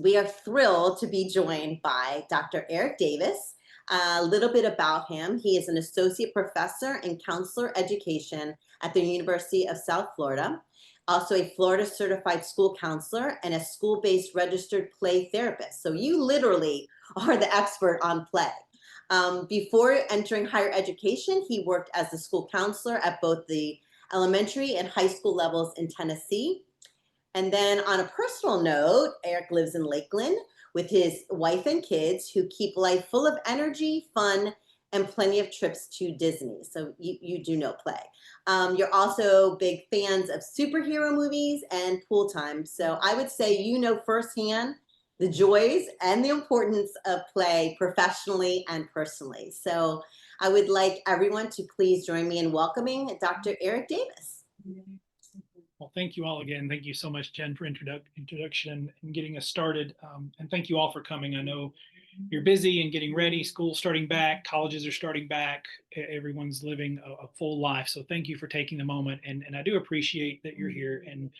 We are thrilled to be joined by Dr. Eric Davis. A little bit about him. He is an associate professor in counselor education at the University of South Florida, also a Florida certified school counselor and a school-based registered play therapist. So you literally are the expert on play. Before entering higher education, he worked as a school counselor at both the elementary and high school levels in Tennessee. And then on a personal note, Eric lives in Lakeland with his wife and kids who keep life full of energy, fun, and plenty of trips to Disney. So you do know play. You're also big fans of superhero movies and pool time. So I would say you know firsthand the joys and the importance of play professionally and personally. So I would like everyone to please join me in welcoming Dr. Eric Davis. Well, thank you all again. Thank you so much, Jen, for introduction and getting us started. And thank you all for coming. I know you're busy and getting ready. School's starting back. Colleges are starting back. Everyone's living a full life. So thank you for taking the moment. And I do appreciate that you're here. And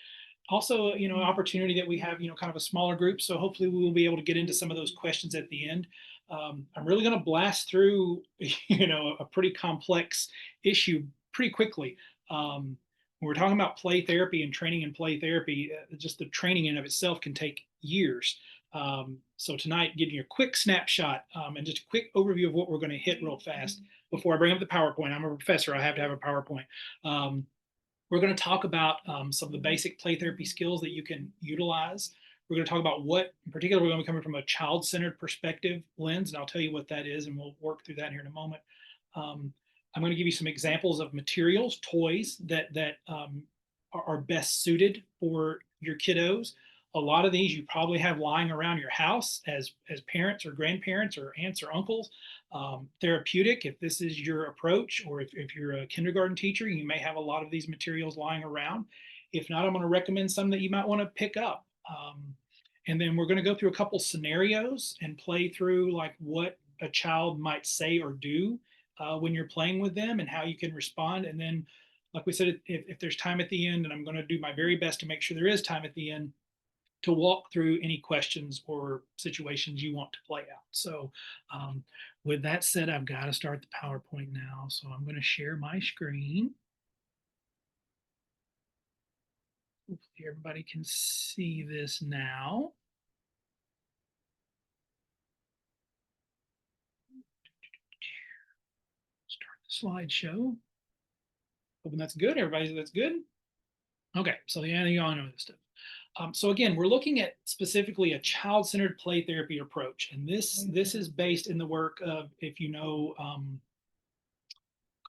also, an opportunity that we have, kind of a smaller group. So hopefully we will be able to get into some of those questions at the end. I'm really going to blast through, a pretty complex issue pretty quickly. When we're talking about play therapy and training in play therapy, just the training in of itself can take years. So tonight, giving you a quick snapshot and just a quick overview of what we're going to hit real fast before I bring up the PowerPoint. I'm a professor. I have to have a PowerPoint. We're going to talk about some of the basic play therapy skills that you can utilize. We're going to talk about what, in particular, we're going to be coming from a child-centered perspective lens, and I'll tell you what that is, and we'll work through that here in a moment. I'm going to give you some examples of materials, toys that are best suited for your kiddos. A lot of these you probably have lying around your house as parents or grandparents or aunts or uncles. Therapeutic, if this is your approach, or if you're a kindergarten teacher, you may have a lot of these materials lying around. If not, I'm going to recommend some that you might want to pick up. And then we're going to go through a couple scenarios and play through like what a child might say or do when you're playing with them and how you can respond. And then, like we said, if there's time at the end, and I'm going to do my very best to make sure there is time at the end, to walk through any questions or situations you want to play out. So with that said, I've got to start the PowerPoint now. So I'm going to share my screen. Hopefully everybody can see this now. Start the slideshow. Hoping that's good. Everybody, that's good. Okay, so yeah, you all know this stuff. So again, we're looking at specifically a child-centered play therapy approach, and this is based in the work of, if you know,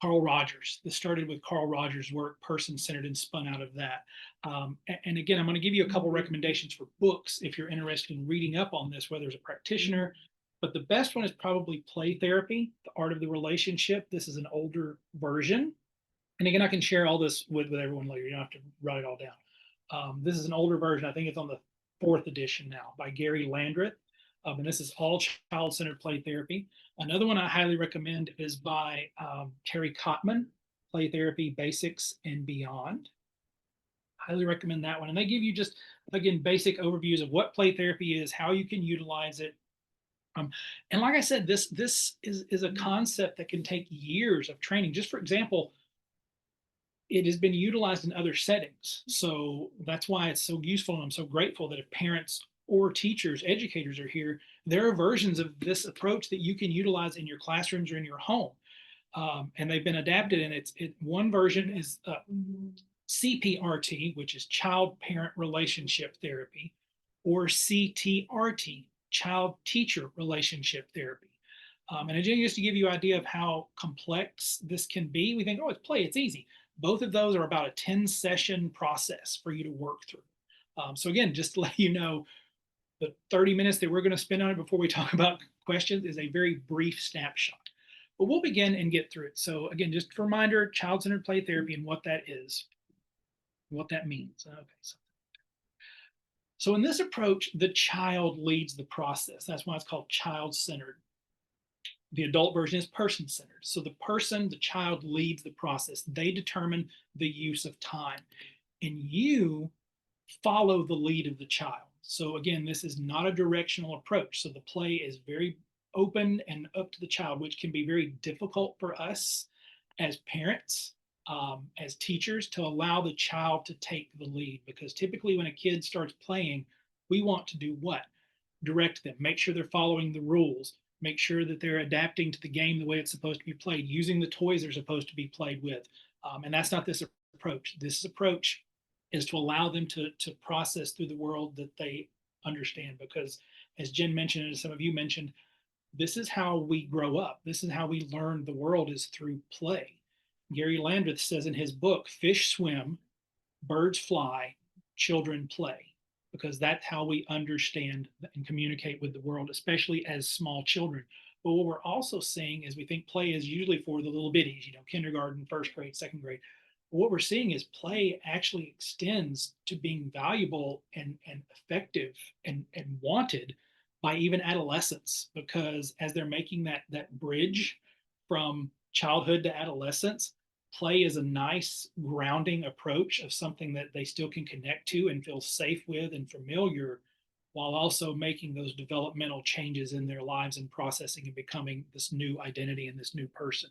Carl Rogers. This started with Carl Rogers' work, person-centered, and spun out of that. And again, I'm going to give you a couple recommendations for books if you're interested in reading up on this, whether as a practitioner. But the best one is probably Play Therapy, The Art of the Relationship. This is an older version. And again, I can share all this with everyone later. You don't have to write it all down. This is an older version. I think it's on the 4th edition now by Gary Landreth. And this is all child-centered play therapy. Another one I highly recommend is by Terry Cotman, Play Therapy Basics and Beyond. Highly recommend that one. And they give you just, again, basic overviews of what play therapy is, how you can utilize it. And like I said, this is a concept that can take years of training. Just for example, it has been utilized in other settings. So that's why it's so useful. And I'm so grateful that if parents or teachers, educators are here, there are versions of this approach that you can utilize in your classrooms or in your home. And they've been adapted. And one version is CPRT, which is child parent relationship therapy, or CTRT, child teacher relationship therapy. And again, just to give you an idea of how complex this can be, we think, oh, it's play, it's easy. Both of those are about a 10-session process for you to work through. So again, just to let you know, the 30 minutes that we're going to spend on it before we talk about questions is a very brief snapshot. But we'll begin and get through it. So again, just a reminder, child-centered play therapy and what that is, what that means. Okay, so in this approach, the child leads the process. That's why it's called child-centered. The adult version is person-centered. So the child leads the process. They determine the use of time. And you follow the lead of the child. So again, this is not a directional approach. So the play is very open and up to the child, which can be very difficult for us as parents, as teachers, to allow the child to take the lead. Because typically when a kid starts playing, we want to do what? Direct them, make sure they're following the rules, make sure that they're adapting to the game the way it's supposed to be played, using the toys they're supposed to be played with. And that's not this approach. This approach is to allow them to process through the world that they understand. Because as Jen mentioned, and as some of you mentioned, this is how we grow up. This is how we learn the world, is through play. Gary Landreth says in his book, fish swim, birds fly, children play, because that's how we understand and communicate with the world, especially as small children. But what we're also seeing is we think play is usually for the little bitties, kindergarten, first grade, second grade. But what we're seeing is play actually extends to being valuable and effective and wanted by even adolescents, because as they're making that bridge from childhood to adolescence, play is a nice grounding approach of something that they still can connect to and feel safe with and familiar, while also making those developmental changes in their lives and processing and becoming this new identity and this new person.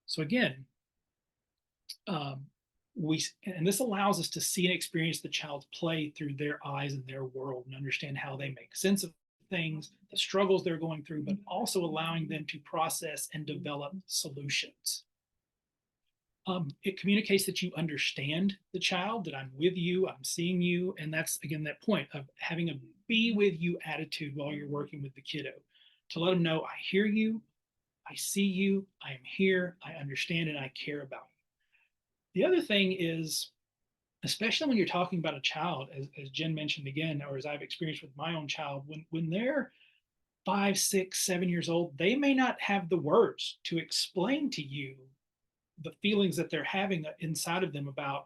So again, and this allows us to see and experience the child's play through their eyes and their world, and understand how they make sense of things, the struggles they're going through, but also allowing them to process and develop solutions. It communicates that you understand the child, that I'm with you, I'm seeing you. And that's, again, that point of having a be with you attitude while you're working with the kiddo, to let them know, I hear you, I see you, I am here, I understand, and I care about you. The other thing is, especially when you're talking about a child, as Jen mentioned again, or as I've experienced with my own child, when they're 5, 6, 7 years old, they may not have the words to explain to you the feelings that they're having inside of them about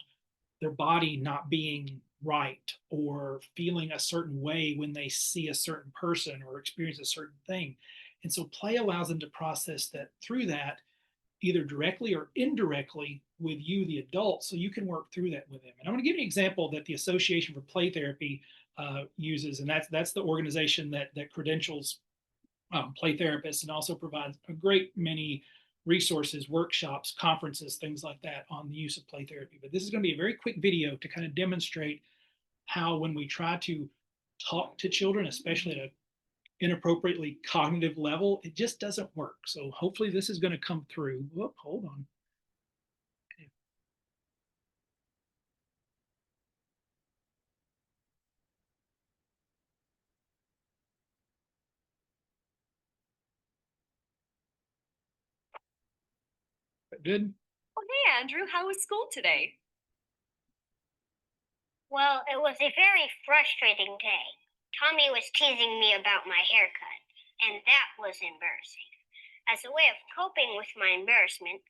their body not being right, or feeling a certain way when they see a certain person or experience a certain thing. And so play allows them to process that through that, either directly or indirectly with you, the adult, so you can work through that with them. And I'm going to give you an example that the Association for Play Therapy uses, and that's the organization that credentials play therapists, and also provides a great many resources, workshops, conferences, things like that on the use of play therapy. But this is going to be a very quick video to kind of demonstrate how, when we try to talk to children, especially at an inappropriately cognitive level, it just doesn't work. So hopefully this is going to come through. Whoop, hold on. Okay. Good. Oh, hey, Andrew, how was school today? Well, it was a very frustrating day. Tommy was teasing me about my haircut, and that was embarrassing. As a way of coping with my embarrassment,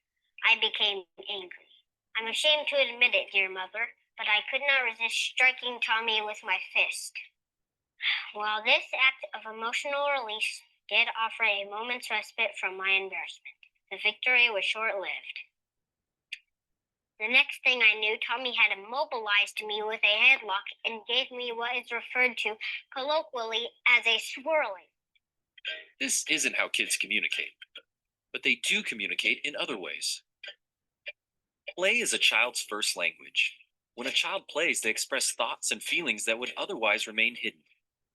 I became angry. I'm ashamed to admit it, dear mother, but I could not resist striking Tommy with my fist. While this act of emotional release did offer a moment's respite from my embarrassment, the victory was short-lived. The next thing I knew, Tommy had immobilized me with a headlock and gave me what is referred to colloquially as a swirling. This isn't how kids communicate, but they do communicate in other ways. Play is a child's first language. When a child plays, they express thoughts and feelings that would otherwise remain hidden.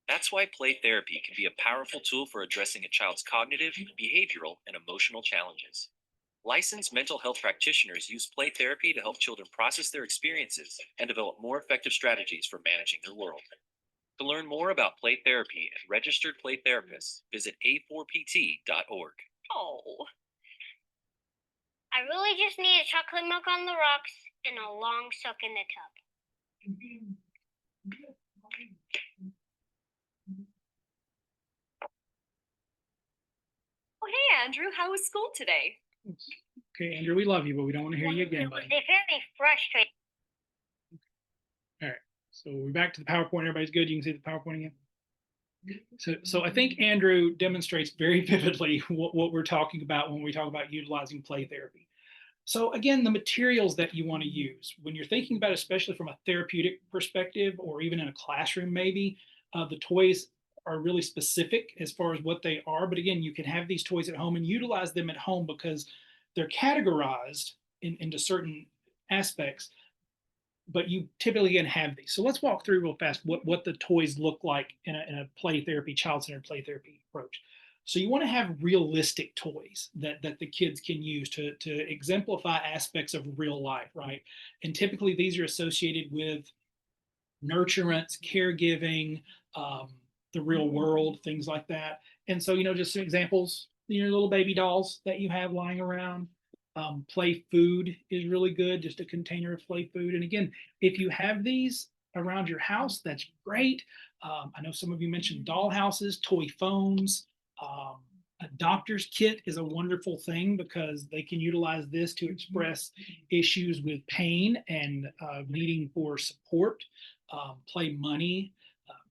That's why play therapy can be a powerful tool for addressing a child's cognitive, behavioral, and emotional challenges. Licensed mental health practitioners use play therapy to help children process their experiences and develop more effective strategies for managing their world. To learn more about play therapy and registered play therapists, visit a4pt.org. Oh, I really just need a chocolate milk on the rocks and a long soak in the tub. oh, hey, Andrew, how was school today? Okay, Andrew, we love you, but we don't want to hear you again, It was buddy. a very frustrating. All right, so we're back to the PowerPoint. Everybody's good? You can see the PowerPoint again? So I think Andrew demonstrates very vividly what we're talking about when we talk about utilizing play therapy. So again, the materials that you want to use when you're thinking about, especially from a therapeutic perspective, or even in a classroom, maybe the toys are really specific as far as what they are. But again, you can have these toys at home and utilize them at home because they're categorized into certain aspects. But you typically can have these. So let's walk through real fast what the toys look like in a play therapy, child-centered play therapy approach. So you want to have realistic toys that the kids can use to exemplify aspects of real life, right? And typically these are associated with nurturance, caregiving, um, the real world, things like that. And so, just some examples, little baby dolls that you have lying around. Play food is really good, just a container of play food. And again, if you have these around your house, that's great. I know some of you mentioned doll houses, toy phones. A doctor's kit is a wonderful thing because they can utilize this to express issues with pain and needing for support. Play money,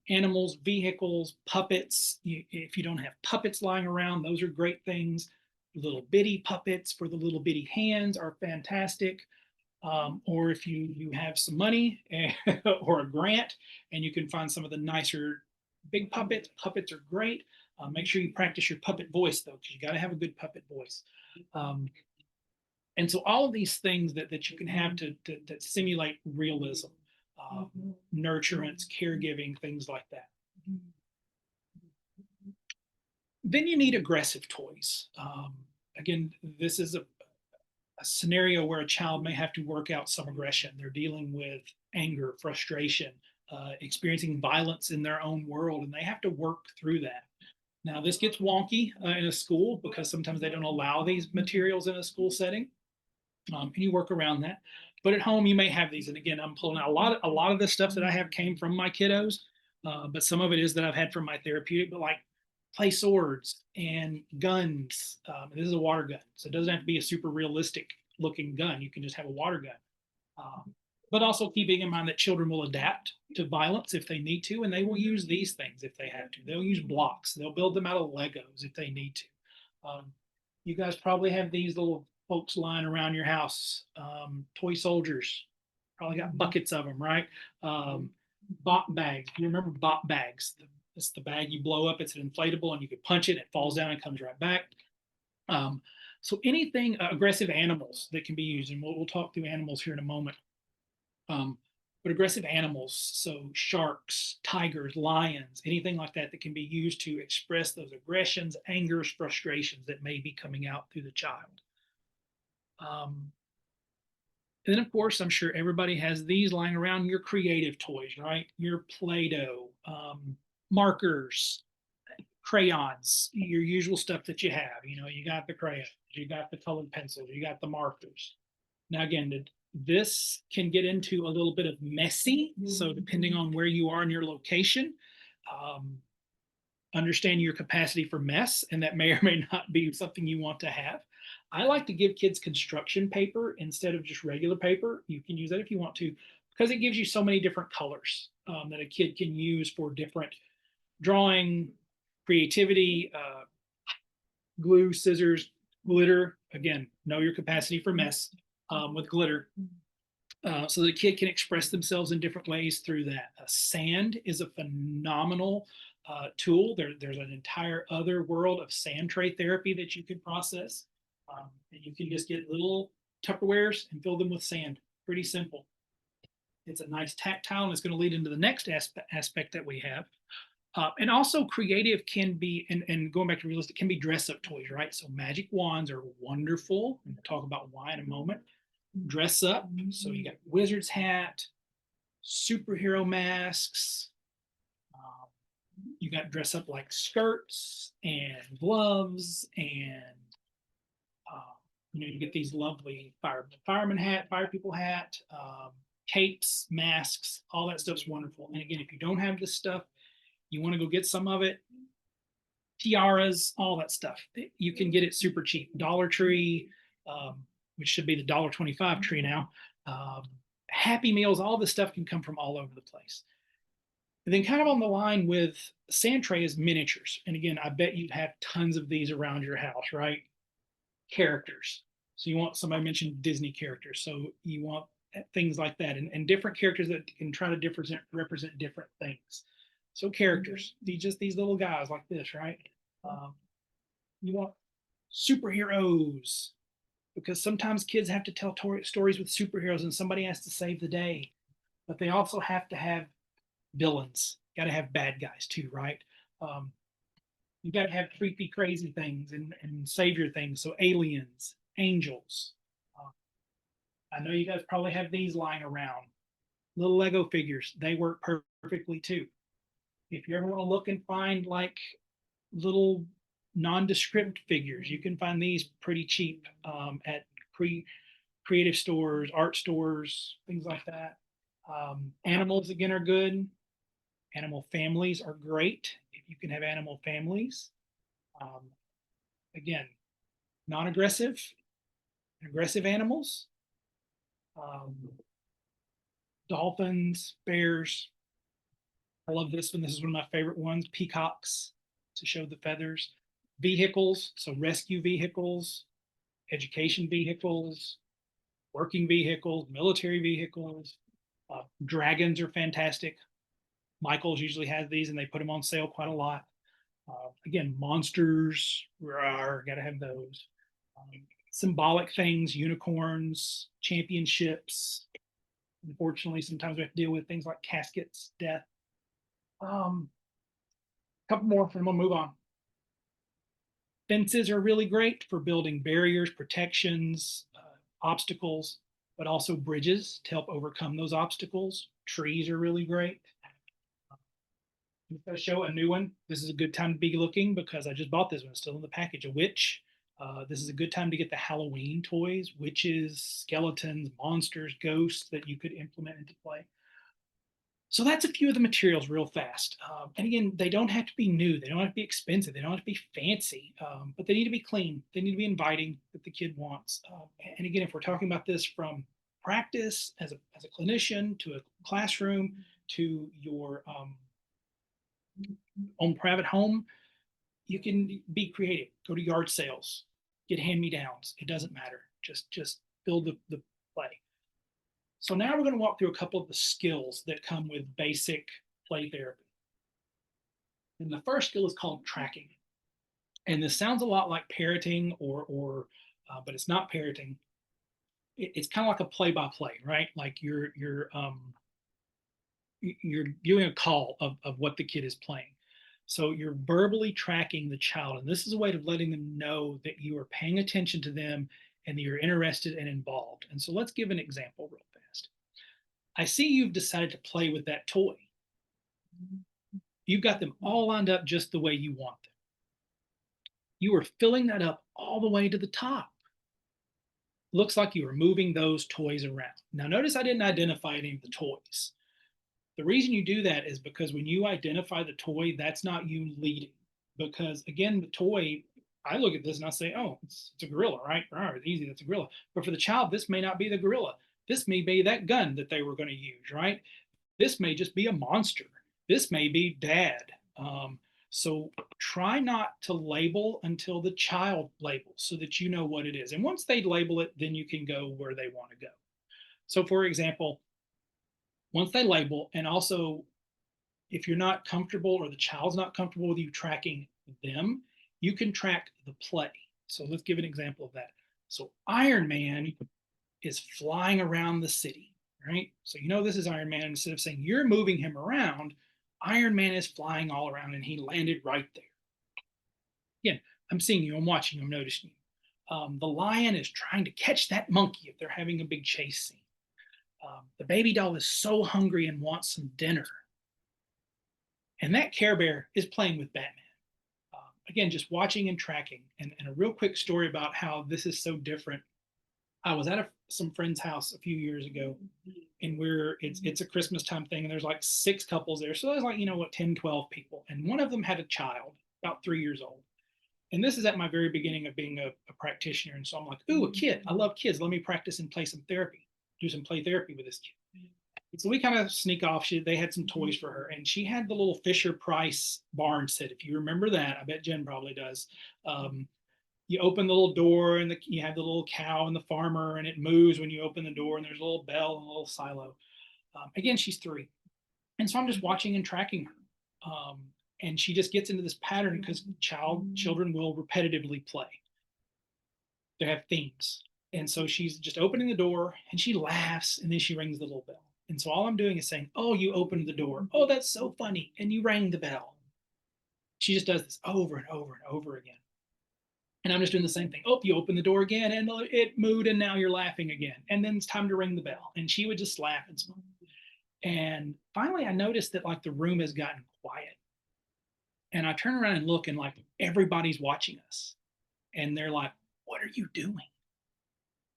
animals, vehicles, puppets. If you don't have puppets lying around, those are great things. Little bitty puppets for the little bitty hands are fantastic. Or if you have some money or a grant and you can find some of the nicer big puppets are great. Make sure you practice your puppet voice though, because you got to have a good puppet voice. Um, and so all of these things that you can have that simulate realism, nurturance, caregiving, things like that. Then you need aggressive toys. Again, this is a scenario where a child may have to work out some aggression. They're dealing with anger, frustration, experiencing violence in their own world, and they have to work through that. Now, this gets wonky in a school because sometimes they don't allow these materials in a school setting, and you work around that. But at home, you may have these. And again, I'm pulling out a lot of the stuff that I have came from my kiddos, but some of it is that I've had from my therapeutic. But like play swords and guns. This is a water gun, so it doesn't have to be a super realistic looking gun. You can just have a water gun. But also keeping in mind that children will adapt to violence if they need to, and they will use these things if they have to. They'll use blocks. They'll build them out of Legos if they need to. You guys probably have these little folks lying around your house, toy soldiers. Probably got buckets of them, right? Bop bags. You remember bop bags? It's the bag you blow up. It's an inflatable, and you can punch it. It falls down and comes right back. So anything aggressive animals that can be used, and we'll talk through animals here in a moment. But aggressive animals, so sharks, tigers, lions, anything like that can be used to express those aggressions, angers, frustrations that may be coming out through the child. And then, of course, I'm sure everybody has these lying around, your creative toys, right? Your Play-Doh, markers, crayons, your usual stuff that you have. You got the crayons, you got the colored pencils, you got the markers. Now, again, this can get into a little bit of messy. So depending on where you are in your location, understand your capacity for mess, and that may or may not be something you want to have. I like to give kids construction paper instead of just regular paper. You can use that if you want to, because it gives you so many different colors that a kid can use for different drawing, creativity, glue, scissors, glitter. Again, know your capacity for mess with glitter. So the kid can express themselves in different ways through that. Sand is a phenomenal tool. There's an entire other world of sand tray therapy that you can process. And you can just get little Tupperwares and fill them with sand. Pretty simple. It's a nice tactile, and it's going to lead into the next aspect that we have. And also creative can be, and going back to realistic, can be dress up toys, right? So magic wands are wonderful. We'll talk about why in a moment. Dress up. So you got wizard's hat, superhero masks. You got dress up like skirts and gloves, and you get these lovely fireman hat, fire people hat, capes, masks, all that stuff's wonderful. And again, if you don't have this stuff, you want to go get some of it. Tiaras, all that stuff. You can get it super cheap. Dollar Tree, which should be the $1.25 tree now. Happy Meals, all this stuff can come from all over the place. And then kind of on the line with sand tray is miniatures. And again, I bet you have tons of these around your house, right? Characters. So you want, somebody mentioned Disney characters. So you want things like that, and different characters that can try to represent different things. So characters, these little guys like this, right? You want superheroes, because sometimes kids have to tell stories with superheroes and somebody has to save the day, but they also have to have villains. Got to have bad guys too, right? Um, you got to have creepy, crazy things and savior things. So aliens, angels. Uh, I know you guys probably have these lying around. Little Lego figures, they work perfectly too. If you ever want to look and find like little nondescript figures, you can find these pretty cheap at creative stores, art stores, things like that. Animals again are good. Animal families are great if you can have animal families. Um, Again, non-aggressive, aggressive animals, um, dolphins, bears. I love this one. This is one of my favorite ones. Peacocks to show the feathers. Vehicles, so rescue vehicles, education vehicles, working vehicles, military vehicles. Dragons are fantastic. Michaels usually has these and they put them on sale quite a lot. Again, monsters, gotta have those. Symbolic things, unicorns, championships. Unfortunately, sometimes we have to deal with things like caskets, death. A couple more, and we'll move on. Fences are really great for building barriers, protections, obstacles, but also bridges to help overcome those obstacles. Trees are really great. I'm going to show a new one. This is a good time to be looking because I just bought this one. It's still in the package. A witch. This is a good time to get the Halloween toys, witches, skeletons, monsters, ghosts that you could implement into play. So that's a few of the materials real fast. And again, they don't have to be new. They don't have to be expensive. They don't have to be fancy, but they need to be clean. They need to be inviting that the kid wants. And again, if we're talking about this from practice as a clinician to a classroom to your own private home, you can be creative. Go to yard sales, get hand-me-downs. It doesn't matter. Just build the play. So now we're going to walk through a couple of the skills that come with basic play therapy. And the first skill is called tracking. And this sounds a lot like parroting but it's not parroting. It's kind of like a play-by-play, right? Like you're doing a call of what the kid is playing. So you're verbally tracking the child. And this is a way of letting them know that you are paying attention to them and that you're interested and involved. And so let's give an example real fast. I see you've decided to play with that toy. You've got them all lined up just the way you want them. You are filling that up all the way to the top. Looks like you are moving those toys around. Now notice I didn't identify any of the toys. The reason you do that is because when you identify the toy, that's not you leading. Because again, the toy, I look at this and I say, oh, it's a gorilla, right? It's easy, that's a gorilla. But for the child, this may not be the gorilla. This may be that gun that they were going to use, right? This may just be a monster. This may be dad. So try not to label until the child labels so that you know what it is. And once they label it, then you can go where they want to go. So for example, once they label, and also if you're not comfortable or the child's not comfortable with you tracking them, you can track the play. So let's give an example of that. So Iron Man is flying around the city, right? So you know this is Iron Man. Instead of saying you're moving him around, Iron Man is flying all around and he landed right there. Again, I'm seeing you, I'm watching you, I'm noticing you. The lion is trying to catch that monkey if they're having a big chase scene. The baby doll is so hungry and wants some dinner. And that Care Bear is playing with Batman. Again, just watching and tracking. And a real quick story about how this is so different. I was at some friend's house a few years ago, and it's a Christmas time thing, and there's like 6 couples there. So there's like, 10, 12 people. And one of them had a child, about 3 years old. And this is at my very beginning of being a practitioner. And so I'm like, ooh, a kid. I love kids. Let me practice and play some therapy. Do some play therapy with this kid. So we kind of sneak off. They had some toys for her, and she had the little Fisher Price barn set. If you remember that, I bet Jen probably does. you open the little door and you have the little cow and the farmer, and it moves when you open the door, and there's a little bell and a little silo. Again, she's 3. And so I'm just watching and tracking her. And she just gets into this pattern because children will repetitively play. They have themes. And so she's just opening the door and she laughs and then she rings the little bell. And so all I'm doing is saying, oh, you opened the door. Oh, that's so funny. And you rang the bell. She just does this over and over and over again. And I'm just doing the same thing. Oh, you open the door again and it moved and now you're laughing again. And then it's time to ring the bell. And she would just laugh and smile. And finally I noticed that like the room has gotten quiet. And I turn around and look and like everybody's watching us. And they're like, what are you doing?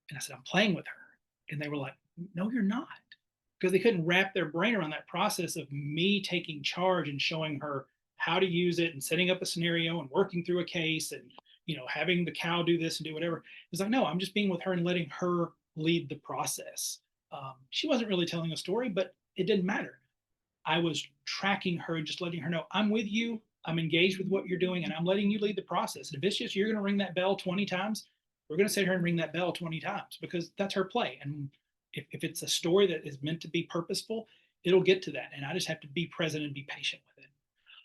And I said, I'm playing with her. And they were like, no, you're not. Because they couldn't wrap their brain around that process of me taking charge and showing her how to use it and setting up a scenario and working through a case and, having the cow do this and do whatever. It's like, no, I'm just being with her and letting her lead the process. She wasn't really telling a story, but it didn't matter. I was tracking her and just letting her know, I'm with you. I'm engaged with what you're doing and I'm letting you lead the process. And if it's just you're going to ring that bell 20 times, we're going to sit here and ring that bell 20 times because that's her play. And if it's a story that is meant to be purposeful, it'll get to that. And I just have to be present and be patient with it.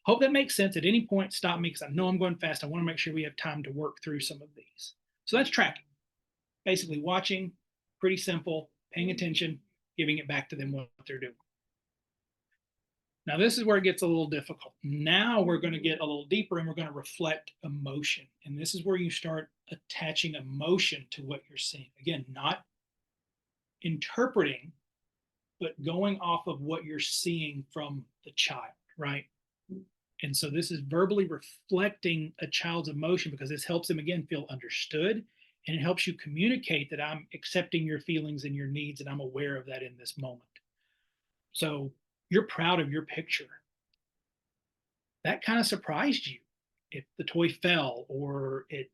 Hope that makes sense. At any point, stop me because I know I'm going fast. I want to make sure we have time to work through some of these. So that's tracking. Basically watching, pretty simple, paying attention, giving it back to them what they're doing. Now, this is where it gets a little difficult. Now we're going to get a little deeper and we're going to reflect emotion. And this is where you start attaching emotion to what you're seeing. Again, not interpreting, but going off of what you're seeing from the child, right? And so this is verbally reflecting a child's emotion because this helps them, again, feel understood. And it helps you communicate that I'm accepting your feelings and your needs and I'm aware of that in this moment. So you're proud of your picture. That kind of surprised you. If the toy fell or it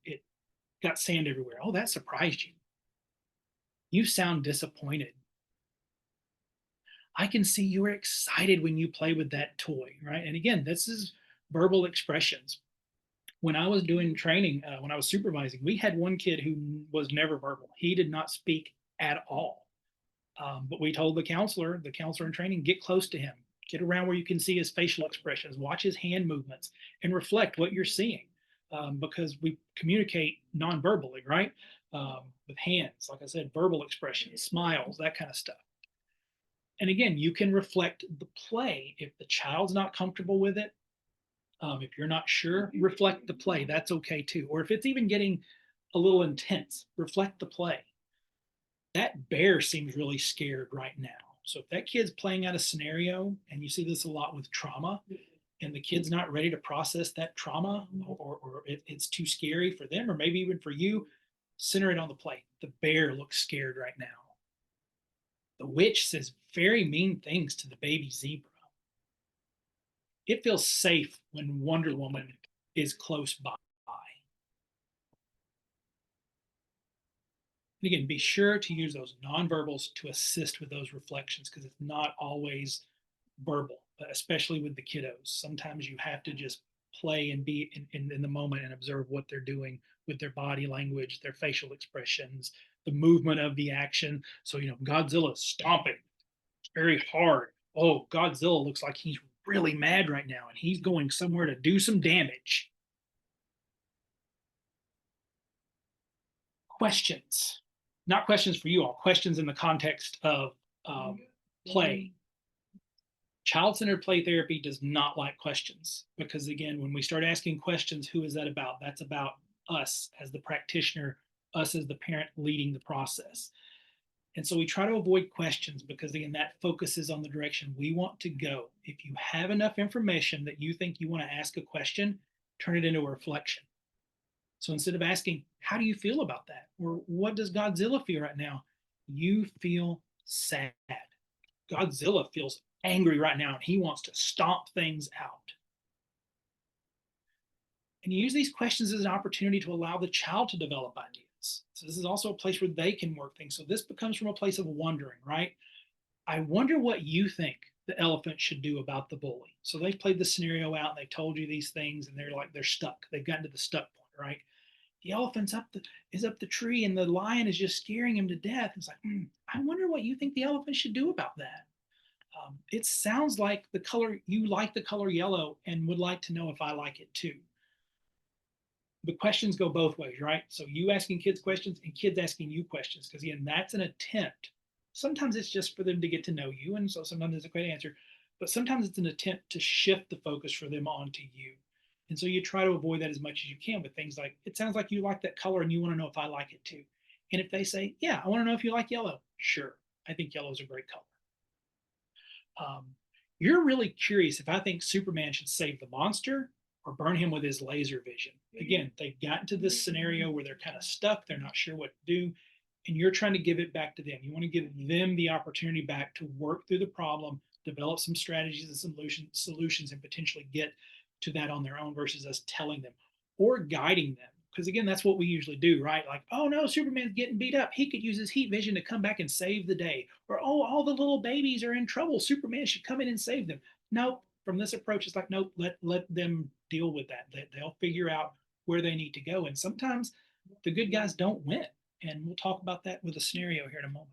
got sand everywhere, oh, that surprised you. You sound disappointed. I can see you were excited when you play with that toy, right? And again, this is verbal expressions. When I was doing training, when I was supervising, we had one kid who was never verbal. He did not speak at all. But we told the counselor in training, get close to him, get around where you can see his facial expressions, watch his hand movements, and reflect what you're seeing. Because we communicate non-verbally, right? With hands, like I said, verbal expressions, smiles, that kind of stuff. And again, you can reflect the play. If the child's not comfortable with it, if you're not sure, reflect the play. That's okay too. Or if it's even getting a little intense, reflect the play. That bear seems really scared right now. So if that kid's playing out a scenario, and you see this a lot with trauma, and the kid's not ready to process that trauma, or it's too scary for them, or maybe even for you, center it on the play. The bear looks scared right now. The witch says very mean things to the baby zebra. It feels safe when Wonder Woman is close by. And again, be sure to use those nonverbals to assist with those reflections because it's not always verbal, especially with the kiddos. Sometimes you have to just play and be in the moment and observe what they're doing with their body language, their facial expressions, the movement of the action. So, Godzilla's stomping very hard. Oh, Godzilla looks like he's really mad right now and he's going somewhere to do some damage. Questions. Not questions for you all, questions in the context of play. Child-centered play therapy does not like questions because, again, when we start asking questions, who is that about? That's about us as the practitioner, us as the parent leading the process. And so we try to avoid questions because, again, that focuses on the direction we want to go. If you have enough information that you think you want to ask a question, turn it into a reflection. So instead of asking, how do you feel about that? Or what does Godzilla feel right now? You feel sad. Godzilla feels angry right now and he wants to stomp things out. And you use these questions as an opportunity to allow the child to develop ideas. So this is also a place where they can work things. So this becomes from a place of wondering, right? I wonder what you think the elephant should do about the bully. So they've played the scenario out and they told you these things and they're stuck. They've gotten to the stuck point, right? the elephant's up the tree and the lion is just scaring him to death. It's like, I wonder what you think the elephant should do about that. It sounds like the color you like the color yellow and would like to know if I like it too. The questions go both ways, right? So you asking kids questions and kids asking you questions, because again, that's an attempt. Sometimes it's just for them to get to know you, and so sometimes it's a great answer, but sometimes it's an attempt to shift the focus for them onto you. And so you try to avoid that as much as you can with things like, it sounds like you like that color and you want to know if I like it too. And if they say, yeah, I want to know if you like yellow, sure, I think yellow is a great color. You're really curious if I think Superman should save the monster or burn him with his laser vision. Again, they've gotten to this scenario where they're kind of stuck, they're not sure what to do, and you're trying to give it back to them. You want to give them the opportunity back to work through the problem, develop some strategies and solutions, and potentially get to that on their own versus us telling them or guiding them. Because again, that's what we usually do, right? Like, oh no, Superman's getting beat up. He could use his heat vision to come back and save the day. Or, oh, all the little babies are in trouble. Superman should come in and save them. Nope. From this approach, it's like, nope, let them deal with that. They'll figure out where they need to go. And sometimes the good guys don't win. And we'll talk about that with a scenario here in a moment.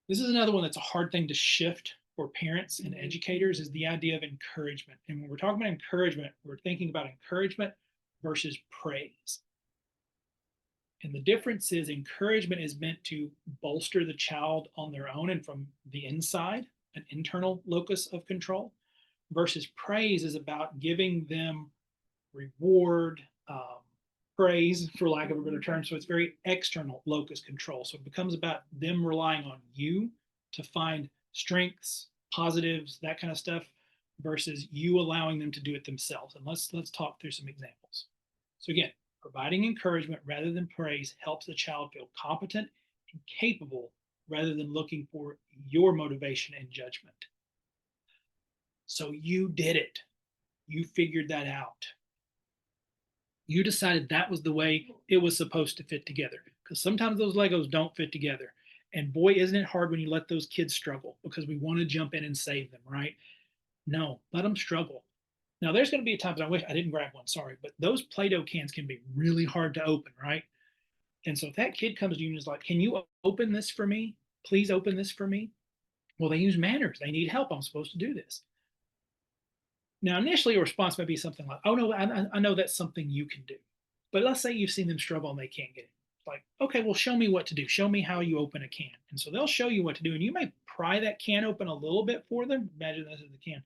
This is another one that's a hard thing to shift for parents and educators, is the idea of encouragement. And when we're talking about encouragement, we're thinking about encouragement versus praise. And the difference is encouragement is meant to bolster the child on their own and from the inside, an internal locus of control, versus praise is about giving them reward, praise, for lack of a better term. So it's very external locus control. So it becomes about them relying on you to find strengths, positives, that kind of stuff, versus you allowing them to do it themselves. And let's talk through some examples. So again, providing encouragement rather than praise helps the child feel competent and capable rather than looking for your motivation and judgment. So you did it. You figured that out. You decided that was the way it was supposed to fit together. Because sometimes those Legos don't fit together. And boy, isn't it hard when you let those kids struggle because we want to jump in and save them, right? No, let them struggle. Now, there's going to be times I wish I didn't grab one, sorry, but those Play-Doh cans can be really hard to open, right? And so if that kid comes to you and is like, can you open this for me? Please open this for me. Well, they use manners. They need help. I'm supposed to do this. Now, initially, a response might be something like, oh, no, I know that's something you can do. But let's say you've seen them struggle and they can't get it. It's like, okay, well, show me what to do. Show me how you open a can. And so they'll show you what to do. And you may pry that can open a little bit for them. Imagine this is the can.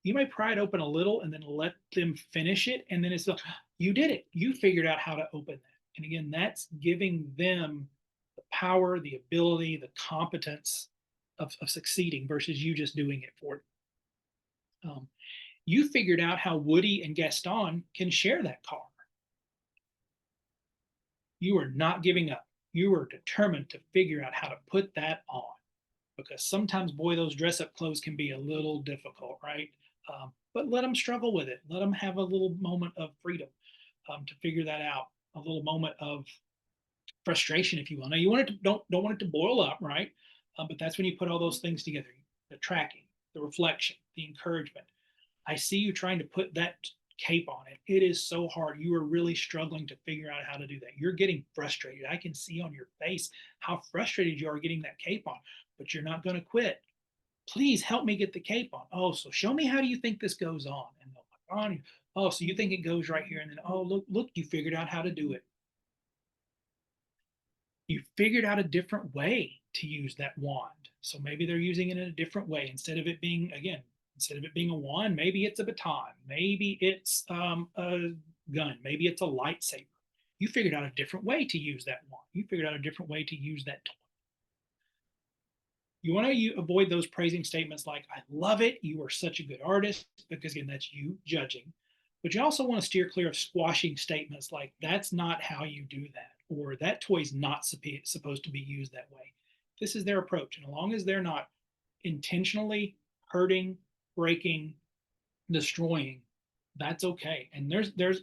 You may pry it open a little and then let them finish it. And then it's like, you did it. You figured out how to open that. And again, that's giving them the power, the ability, the competence of succeeding versus you just doing it for them. You figured out how Woody and Gaston can share that car. You are not giving up. You are determined to figure out how to put that on, because sometimes, boy, those dress up clothes can be a little difficult, right? But let them struggle with it. Let them have a little moment of freedom to figure that out. A little moment of frustration, if you will. Now, you want it to, don't want it to boil up, right? But that's when you put all those things together: the tracking, the reflection, the encouragement. I see you trying to put that cape on it. It is so hard. You are really struggling to figure out how to do that. You're getting frustrated. I can see on your face how frustrated you are getting that cape on, but you're not going to quit. Please help me get the cape on. Oh, so show me, how do you think this goes on? And they'll like, oh, so you think it goes right here? And then, oh, look, you figured out how to do it. You figured out a different way to use that wand. So maybe they're using it in a different way. Instead of it being a wand, maybe it's a baton, maybe it's a gun, maybe it's a lightsaber. You figured out a different way to use that wand. You figured out a different way to use that toy. You want to avoid those praising statements like, I love it, you are such a good artist, because again, that's you judging. But you also want to steer clear of squashing statements like, that's not how you do that, or that toy is not supposed to be used that way. This is their approach. And as long as they're not intentionally hurting, breaking, destroying, that's okay. And there's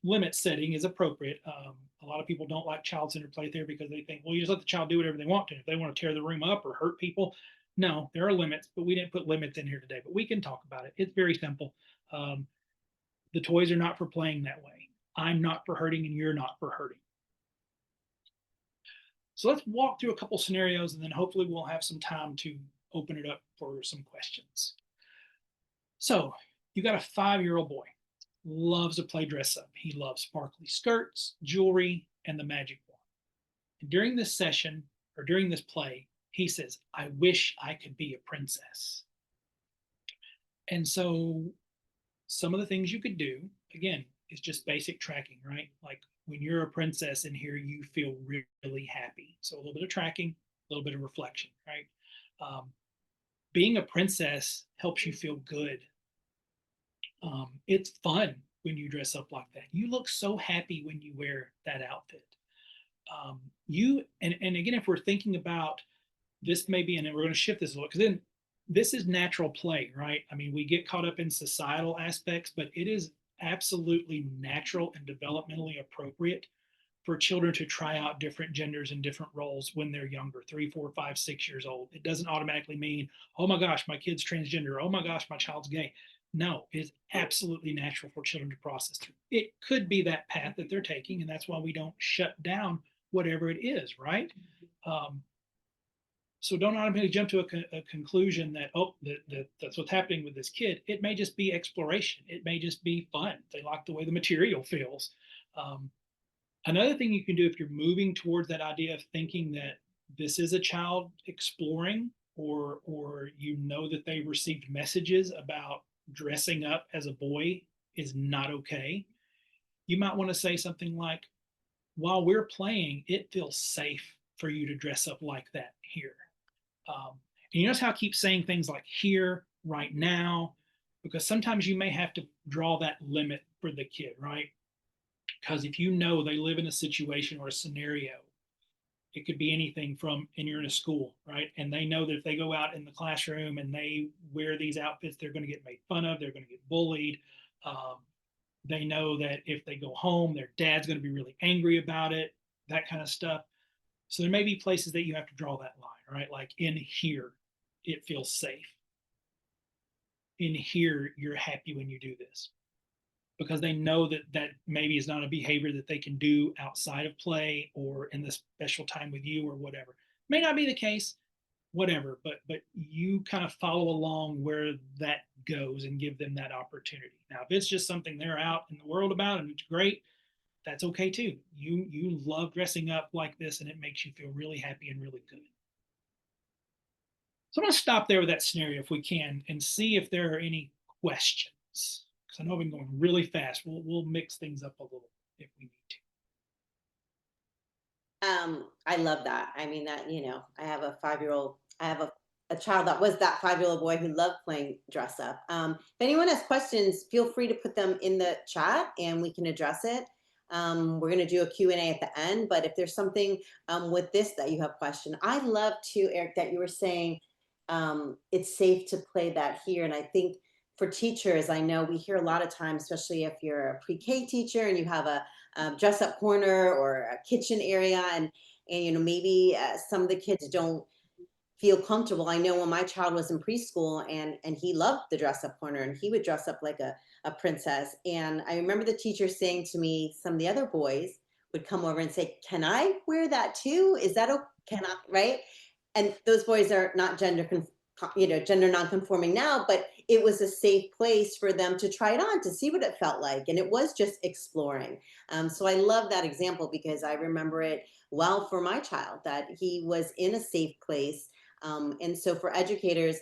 limit setting is appropriate. A lot of people don't like child-centered play therapy because they think, well, you just let the child do whatever they want to. If they want to tear the room up or hurt people, no, there are limits, but we didn't put limits in here today. But we can talk about it. It's very simple. The toys are not for playing that way. I'm not for hurting and you're not for hurting. So let's walk through a couple scenarios and then hopefully we'll have some time to open it up for some questions. So you got a 5-year-old boy, loves to play dress up. He loves sparkly skirts, jewelry, and the magic wand. And during this session or during this play, he says, I wish I could be a princess. And so some of the things you could do, again, is just basic tracking, right? Like when you're a princess in here, you feel really happy. So a little bit of tracking, a little bit of reflection, right? Being a princess helps you feel good. It's fun when you dress up like that. You look so happy when you wear that outfit. And again, if we're thinking about this, maybe, and then we're going to shift this a little, because then this is natural play, right? I mean, we get caught up in societal aspects, but it is absolutely natural and developmentally appropriate for children to try out different genders and different roles when they're younger, 3, 4, 5, 6 years old. It doesn't automatically mean, oh my gosh, my kid's transgender. Oh my gosh, my child's gay. No, it's absolutely natural for children to process through. It could be that path that they're taking, and that's why we don't shut down whatever it is, right? So don't automatically jump to a conclusion that, oh, that's what's happening with this kid. It may just be exploration. It may just be fun. They like the way the material feels. Another thing you can do if you're moving towards that idea of thinking that this is a child exploring, or you know that they received messages about dressing up as a boy is not okay, you might want to say something like, while we're playing, it feels safe for you to dress up like that here. And you notice how I keep saying things like here, right now, because sometimes you may have to draw that limit for the kid, right? Because if you know they live in a situation or a scenario, it could be anything from, and you're in a school, right? And they know that if they go out in the classroom and they wear these outfits, they're going to get made fun of, they're going to get bullied. They know that if they go home, their dad's going to be really angry about it, that kind of stuff. So there may be places that you have to draw that line, right? Like in here, it feels safe. In here, you're happy when you do this, because they know that that maybe is not a behavior that they can do outside of play or in the special time with you or whatever. May not be the case, whatever, but you kind of follow along where that goes and give them that opportunity. Now, if it's just something they're out in the world about and it's great, that's okay too. You love dressing up like this and it makes you feel really happy and really good. So I'm going to stop there with that scenario if we can and see if there are any questions. Because I know I've been going really fast. We'll mix things up a little if we need to. I love that. I mean, that, I have a 5-year-old, I have a child that was that 5-year-old boy who loved playing dress up. If anyone has questions, feel free to put them in the chat and we can address it. We're going to do a Q&A at the end, but if there's something with this that you have question, I love to, Eric, that you were saying it's safe to play that here. And I think for teachers, I know we hear a lot of times, especially if you're a pre-K teacher and you have a dress up corner or a kitchen area, and maybe some of the kids don't feel comfortable. I know when my child was in preschool and he loved the dress up corner and he would dress up like a princess. And I remember the teacher saying to me, some of the other boys would come over and say, can I wear that too? Is that okay? Can I, right? And those boys are not gender non-conforming now, but it was a safe place for them to try it on, to see what it felt like. And it was just exploring. So I love that example because I remember it well for my child, that he was in a safe place. And so for educators,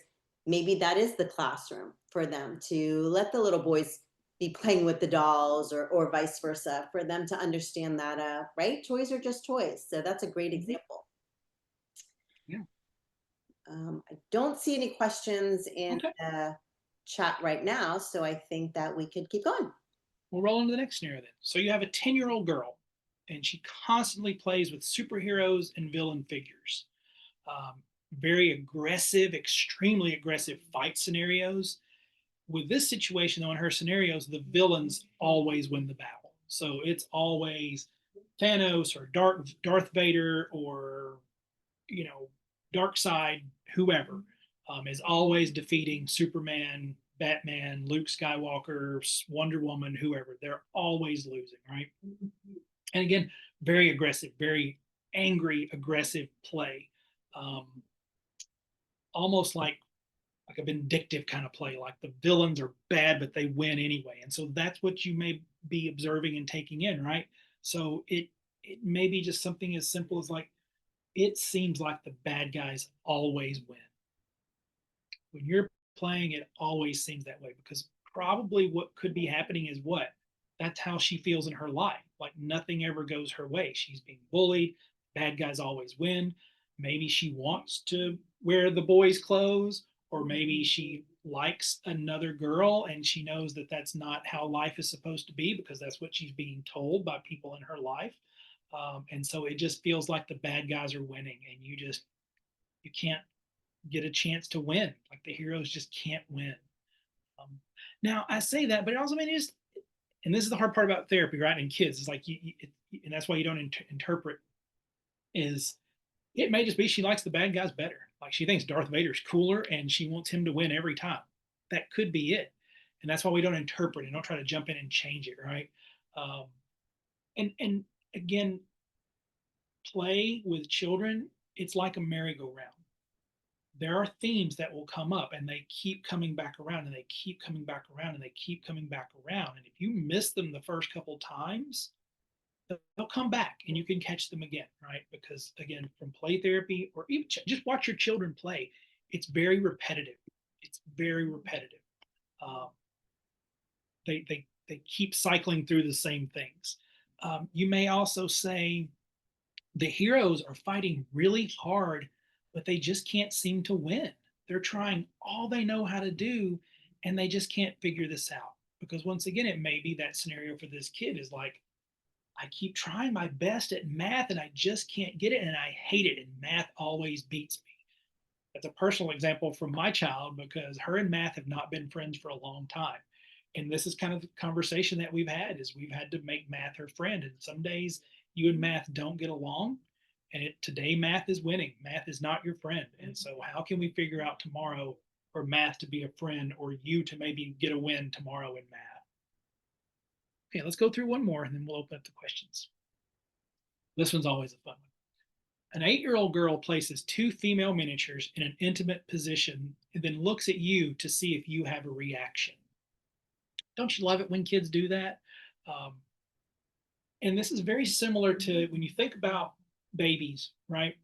maybe that is the classroom for them, to let the little boys be playing with the dolls, or vice versa, for them to understand that, right? Toys are just toys. So that's a great example. Yeah. I don't see any questions in Okay. the chat right now, so I think that we could keep going. We'll roll into the next scenario then. So you have a 10-year-old girl and she constantly plays with superheroes and villain figures. Very aggressive, extremely aggressive fight scenarios. With this situation, though, in her scenarios, the villains always win the battle. So it's always Thanos or Darth Vader or, Dark Side, whoever, is always defeating Superman, Batman, Luke Skywalker, Wonder Woman, whoever, they're always losing, right? And again, very aggressive, very angry, aggressive play. Um, Almost like a vindictive kind of play, like the villains are bad, but they win anyway. And so that's what you may be observing and taking in, right? So it may be just something as simple as like, it seems like the bad guys always win. When you're playing, it always seems that way because probably what could be happening is what? That's how she feels in her life. Like nothing ever goes her way. She's being bullied. Bad guys always win. Maybe she wants to wear the boys' clothes, or maybe she likes another girl and she knows that that's not how life is supposed to be because that's what she's being told by people in her life. And so it just feels like the bad guys are winning, and you can't get a chance to win. Like the heroes just can't win. Um, Now I say that, but it also means, and this is the hard part about therapy, right? And kids, it's like and that's why you don't interpret. Is it may just be she likes the bad guys better. Like she thinks Darth Vader's cooler, and she wants him to win every time. That could be it, and that's why we don't interpret and don't try to jump in and change it, right? Um, and again, play with children, it's like a merry-go-round. There are themes that will come up and they keep coming back around and they keep coming back around and they keep coming back around. And if you miss them the first couple times, they'll come back and you can catch them again, right? Because again, from play therapy or even just watch your children play, it's very repetitive. It's very repetitive. Um, they keep cycling through the same things. You may also say the heroes are fighting really hard, but they just can't seem to win. They're trying all they know how to do, and they just can't figure this out. Because once again, it may be that scenario for this kid is like, I keep trying my best at math and I just can't get it, and I hate it, and math always beats me. That's a personal example from my child because her and math have not been friends for a long time. And this is kind of the conversation that we've had is we've had to make math her friend. And some days you and math don't get along. And today math is winning. Math is not your friend. And so how can we figure out tomorrow for math to be a friend or you to maybe get a win tomorrow in math? Okay, let's go through one more and then we'll open up the questions. This one's always a fun one. An 8-year-old girl places two female miniatures in an intimate position and then looks at you to see if you have a reaction. Don't you love it when kids do that? Um, and this is very similar to when you think about babies, right?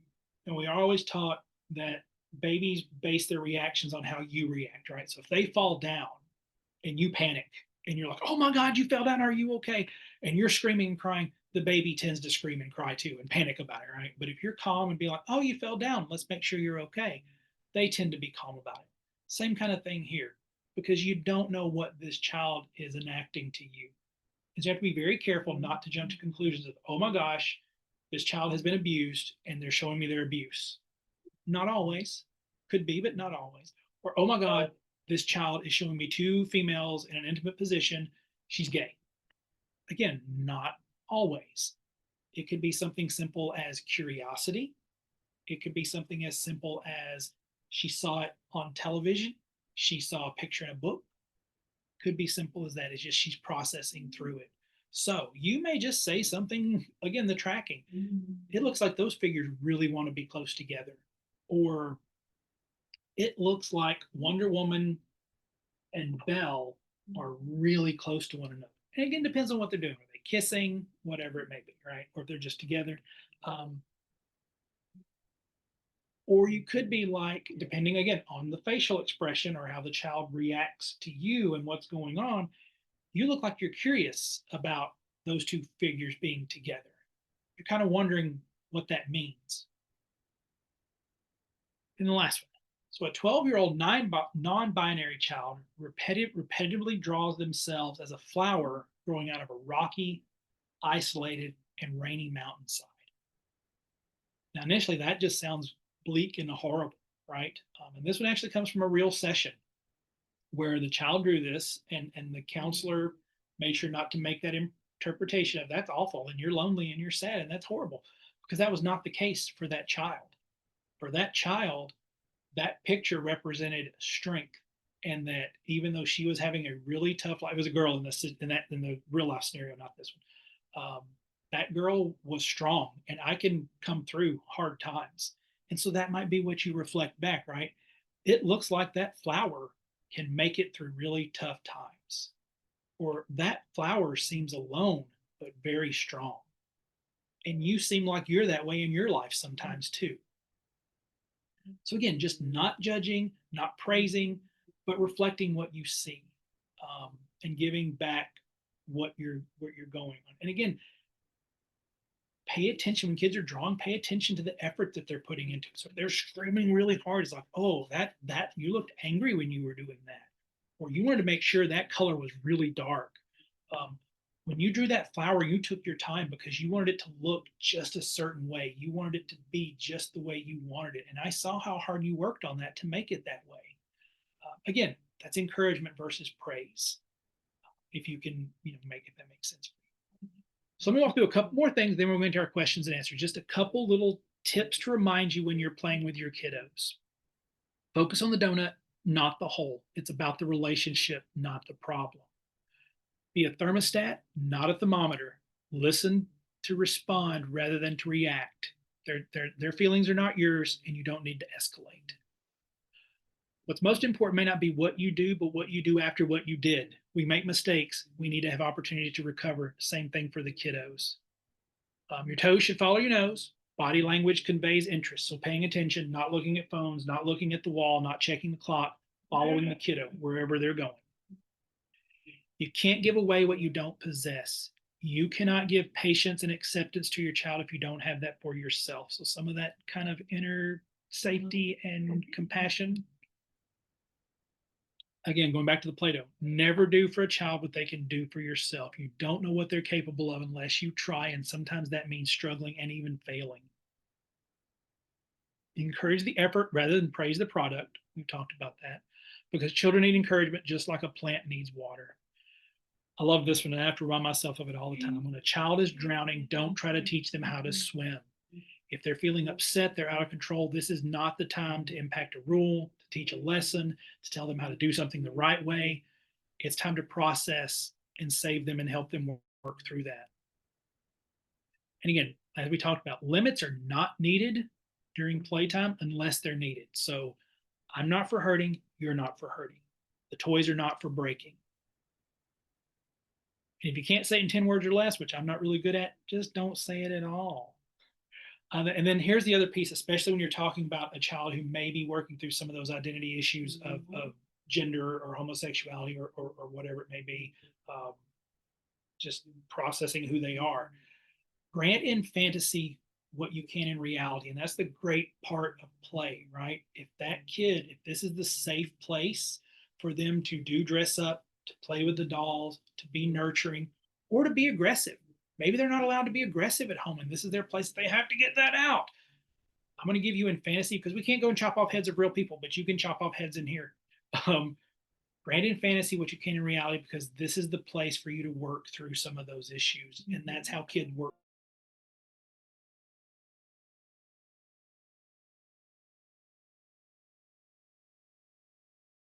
And we are always taught that babies base their reactions on how you react, right? So if they fall down and you panic and you're like, oh my God, you fell down. Are you okay? And you're screaming and crying, the baby tends to scream and cry too and panic about it, right? But if you're calm and be like, oh, you fell down, let's make sure you're okay, they tend to be calm about it. Same kind of thing here because you don't know what this child is enacting to you. And so you have to be very careful not to jump to conclusions of, oh my gosh, this child has been abused and they're showing me their abuse. Not always, could be, but not always. Or, oh my God, this child is showing me two females in an intimate position. She's gay. Again, not always. It could be something simple as curiosity. It could be something as simple as she saw it on television. She saw a picture in a book. Could be simple as that. It's just she's processing through it. So you may just say something, again, the tracking. It looks like those figures really want to be close together. Or it looks like Wonder Woman and Belle are really close to one another. And again, depends on what they're doing. Are they kissing? Whatever it may be, right? Or if they're just together. Or you could be like, depending again on the facial expression or how the child reacts to you and what's going on, you look like you're curious about those two figures being together. You're kind of wondering what that means. And the last one. So a 12-year-old non-binary child repetitively draws themselves as a flower growing out of a rocky, isolated, and rainy mountainside. Now, initially, that just sounds bleak and horrible, right? And this one actually comes from a real session where the child drew this and the counselor made sure not to make that interpretation of that's awful and you're lonely and you're sad and that's horrible, because that was not the case for that child. For that child, that picture represented strength and that even though she was having a really tough life, it was a girl in the real life scenario, not this one. That girl was strong, and I can come through hard times. And so that might be what you reflect back, right? It looks like that flower can make it through really tough times, or that flower seems alone but very strong. And you seem like you're that way in your life sometimes too. So again, just not judging, not praising, but reflecting what you see, and giving back what you're going on. And again, pay attention when kids are drawing. Pay attention to the effort that they're putting into it. So if they're screaming really hard, it's like, oh, that you looked angry when you were doing that, or you wanted to make sure that color was really dark. Um, when you drew that flower, you took your time because you wanted it to look just a certain way. You wanted it to be just the way you wanted it. And I saw how hard you worked on that to make it that way. Again, that's encouragement versus praise. If you can, make it that makes sense. So let me walk through a couple more things, then we'll go into our questions and answers. Just a couple little tips to remind you when you're playing with your kiddos. Focus on the donut, not the hole. It's about the relationship, not the problem. Be a thermostat, not a thermometer. Listen to respond rather than to react. Their feelings are not yours, and you don't need to escalate. What's most important may not be what you do, but what you do after what you did. We make mistakes. We need to have opportunity to recover. Same thing for the kiddos. Your toes should follow your nose. Body language conveys interest. So paying attention, not looking at phones, not looking at the wall, not checking the clock, following the kiddo wherever they're going. You can't give away what you don't possess. You cannot give patience and acceptance to your child if you don't have that for yourself. So some of that kind of inner safety and compassion. Again, going back to the Play-Doh, never do for a child what they can do for yourself. You don't know what they're capable of unless you try, and sometimes that means struggling and even failing. Encourage the effort rather than praise the product. We've talked about that because children need encouragement just like a plant needs water. I love this one, and I have to remind myself of it all the time. When a child is drowning, don't try to teach them how to swim. If they're feeling upset, they're out of control, this is not the time to impact a rule, to teach a lesson, to tell them how to do something the right way. It's time to process and save them and help them work through that. And again, as we talked about, limits are not needed during playtime unless they're needed. So I'm not for hurting, you're not for hurting. The toys are not for breaking. And if you can't say it in 10 words or less, which I'm not really good at, just don't say it at all. And then here's the other piece, especially when you're talking about a child who may be working through some of those identity issues of gender or homosexuality or whatever it may be, just processing who they are. Grant in fantasy what you can in reality. And that's the great part of play, right? If this is the safe place for them to do dress up, to play with the dolls, to be nurturing, or to be aggressive. Maybe they're not allowed to be aggressive at home, and this is their place. They have to get that out. I'm going to give you in fantasy because we can't go and chop off heads of real people, but you can chop off heads in here. Grant in fantasy what you can in reality because this is the place for you to work through some of those issues. And that's how kids work